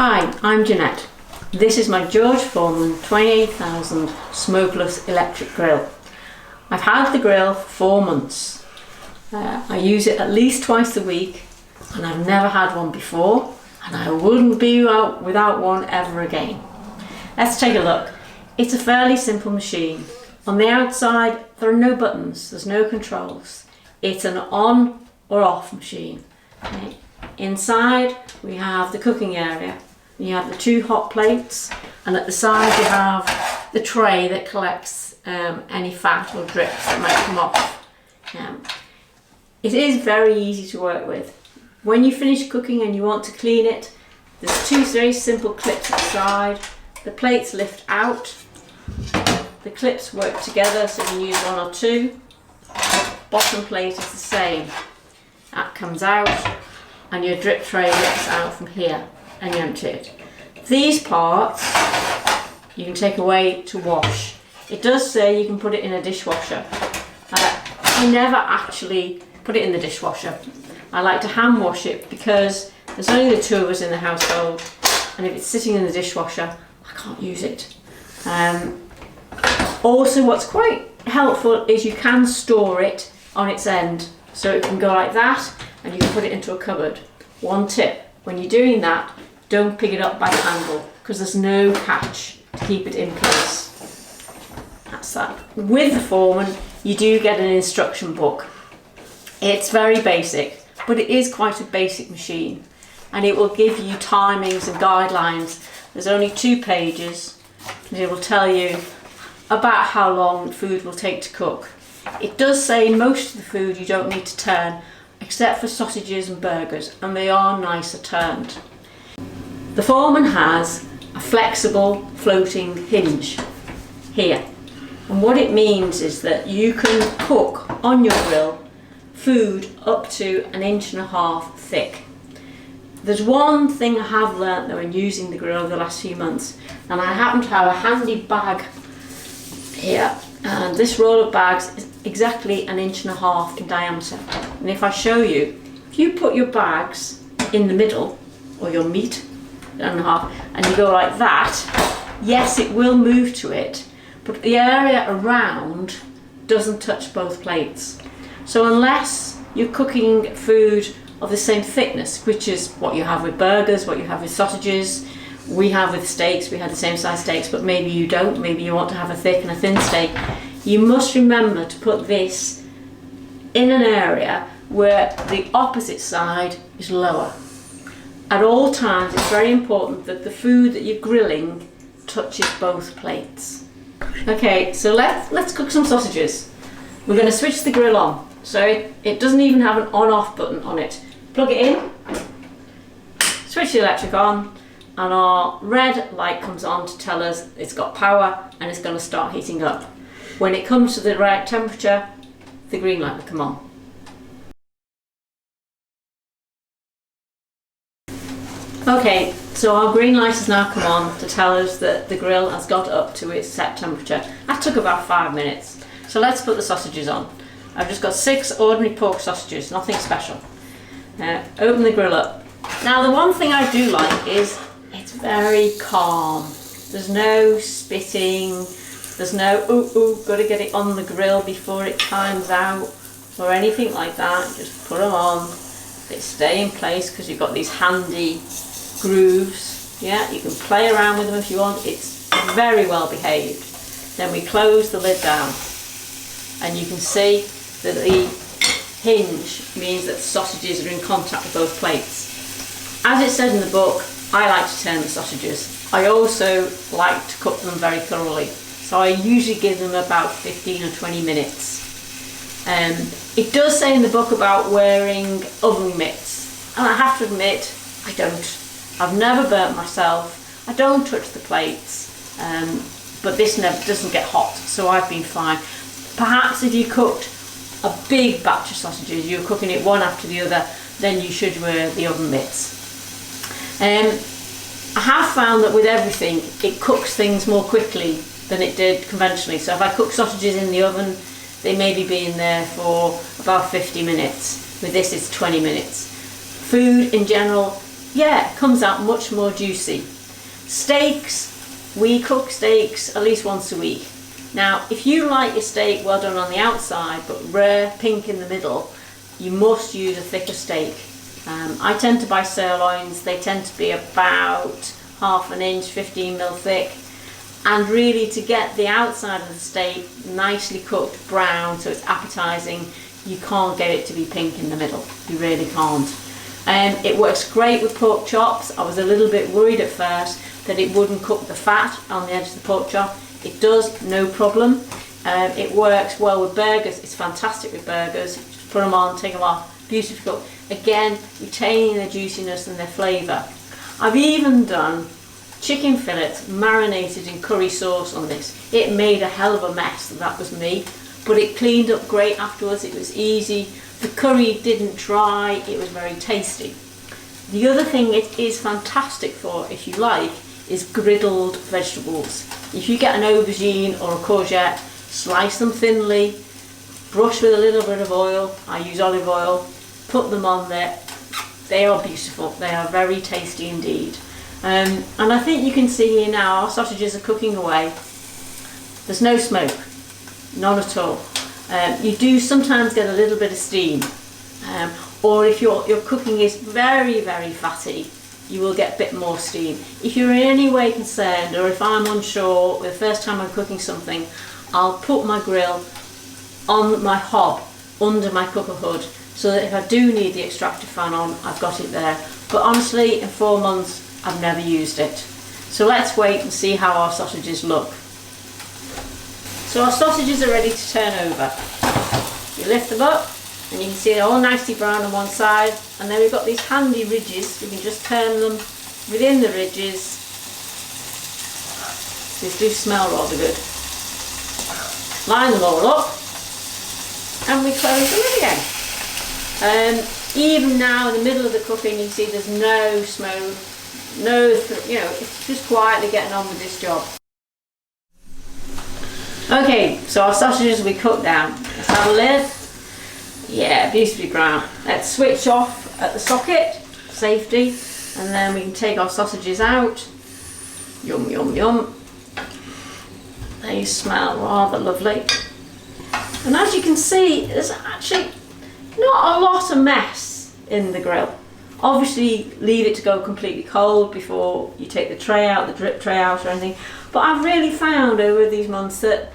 Hi, I'm Jeanette. This is my George Foreman 28,000 smokeless electric grill. I've had the grill for 4 months. I use it at least twice a week and I've never had one before and I wouldn't be out without one ever again. Let's take a look. It's a fairly simple machine. On the outside there are no buttons, there's no controls. It's an on or off machine. Okay. Inside we have the cooking area. You have the 2 hot plates, and at the side you have the tray that collects any fat or drips that might come off. It is very easy to work with. When you finish cooking and you want to clean it, there's 2 very simple clips at the side. The plates lift out, the clips work together so you can use 1 or 2. The bottom plate is the same. That comes out and your drip tray lifts out from here and you empty it. These parts you can take away to wash. It does say you can put it in a dishwasher. I never actually put it in the dishwasher. I like to hand wash it because there's only the 2 of us in the household, and if it's sitting in the dishwasher I can't use it. Also, what's quite helpful is you can store it on its end, so it can go like that and you can put it into a cupboard. One tip, when you're doing that, don't pick it up by the handle because there's no catch to keep it in place. That's that. With the Foreman you do get an instruction book. It's very basic, but it is quite a basic machine and it will give you timings and guidelines. There's only 2 pages and it will tell you about how long food will take to cook. It does say most of the food you don't need to turn, except for sausages and burgers, and they are nicer turned. The Foreman has a flexible floating hinge here, and what it means is that you can cook on your grill food up to 1.5 inches thick. There's one thing I have learnt though in using the grill over the last few months, and I happen to have a handy bag here, and this roll of bags is exactly 1.5 inches in diameter. And if I show you, if you put your bags in the middle, or your meat, 1.5, and you go like that, yes, it will move to it, but the area around doesn't touch both plates. So unless you're cooking food of the same thickness, which is what you have with burgers, what you have with sausages, we have with steaks, we have the same size steaks, but maybe you don't, maybe you want to have a thick and a thin steak, you must remember to put this in an area where the opposite side is lower. At all times it's very important that the food that you're grilling touches both plates. Okay, so let's cook some sausages. We're going to switch the grill on, so it doesn't even have an on-off button on it. Plug it in, switch the electric on, and our red light comes on to tell us it's got power and it's going to start heating up. When it comes to the right temperature, the green light will come on. Okay, so our green light has now come on to tell us that the grill has got up to its set temperature. That took about 5 minutes. So let's put the sausages on. I've just got 6 ordinary pork sausages, nothing special. Open the grill up. Now the one thing I do like is it's very calm. There's no spitting, there's no gotta get it on the grill before it times out or anything like that. Just put them on, they stay in place because you've got these handy grooves. Yeah, you can play around with them if you want. It's very well behaved. Then we close the lid down and you can see that the hinge means that the sausages are in contact with both plates. As it said in the book, I like to turn the sausages. I also like to cook them very thoroughly, so I usually give them about 15 or 20 minutes. It does say in the book about wearing oven mitts, and I have to admit I don't. I've never burnt myself, I don't touch the plates, but this never doesn't get hot, so I've been fine. Perhaps if you cooked a big batch of sausages, you're cooking it one after the other, then you should wear the oven mitts. I have found that with everything, it cooks things more quickly than it did conventionally. So if I cook sausages in the oven, they maybe be in there for about 50 minutes. With this, it's 20 minutes. Food in general yeah, it comes out much more juicy. Steaks, we cook steaks at least once a week. Now, if you like your steak well done on the outside but rare pink in the middle, you must use a thicker steak. I tend to buy sirloins. They tend to be about half an inch, 15mm thick. And really, to get the outside of the steak nicely cooked brown so it's appetizing, you can't get it to be pink in the middle. You really can't. It works great with pork chops. I was a little bit worried at first that it wouldn't cook the fat on the edge of the pork chop. It does, no problem. It works well with burgers. It's fantastic with burgers. Just put them on, take them off, beautifully cooked. Again, retaining their juiciness and their flavour. I've even done chicken fillets marinated in curry sauce on this. It made a hell of a mess, that was me, but it cleaned up great afterwards. It was easy. The curry didn't dry. It was very tasty. The other thing it is fantastic for, if you like, is griddled vegetables. If you get an aubergine or a courgette, slice them thinly, brush with a little bit of oil. I use olive oil. Put them on there. They are beautiful. They are very tasty indeed. And I think you can see here now our sausages are cooking away. There's no smoke, none at all. You do sometimes get a little bit of steam, or if your cooking is very, very fatty, you will get a bit more steam. If you're in any way concerned, or if I'm unsure, the first time I'm cooking something, I'll put my grill on my hob under my cooker hood, so that if I do need the extractor fan on, I've got it there. But honestly, in 4 months, I've never used it. So let's wait and see how our sausages look. So our sausages are ready to turn over. You lift them up and you can see they're all nicely brown on one side, and then we've got these handy ridges. We can just turn them within the ridges. These do smell rather good. Line them all up and we close the lid again. Even now in the middle of the cooking, you see there's no smoke, it's just quietly getting on with this job. Okay, so our sausages will be cooked down. Let's have a lid. Yeah, beautifully brown. Let's switch off at the socket, safety, and then we can take our sausages out. Yum, yum, yum. They smell rather lovely. And as you can see, there's actually not a lot of mess in the grill. Obviously, leave it to go completely cold before you take the tray out, the drip tray out or anything. But I've really found over these months that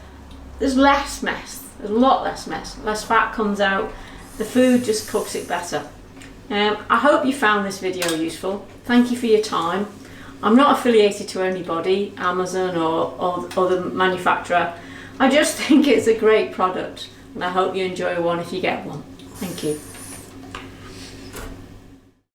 there's less mess. There's a lot less mess. Less fat comes out. The food just cooks it better. I hope you found this video useful. Thank you for your time. I'm not affiliated to anybody, Amazon or other manufacturer. I just think it's a great product, and I hope you enjoy one if you get one. Thank you.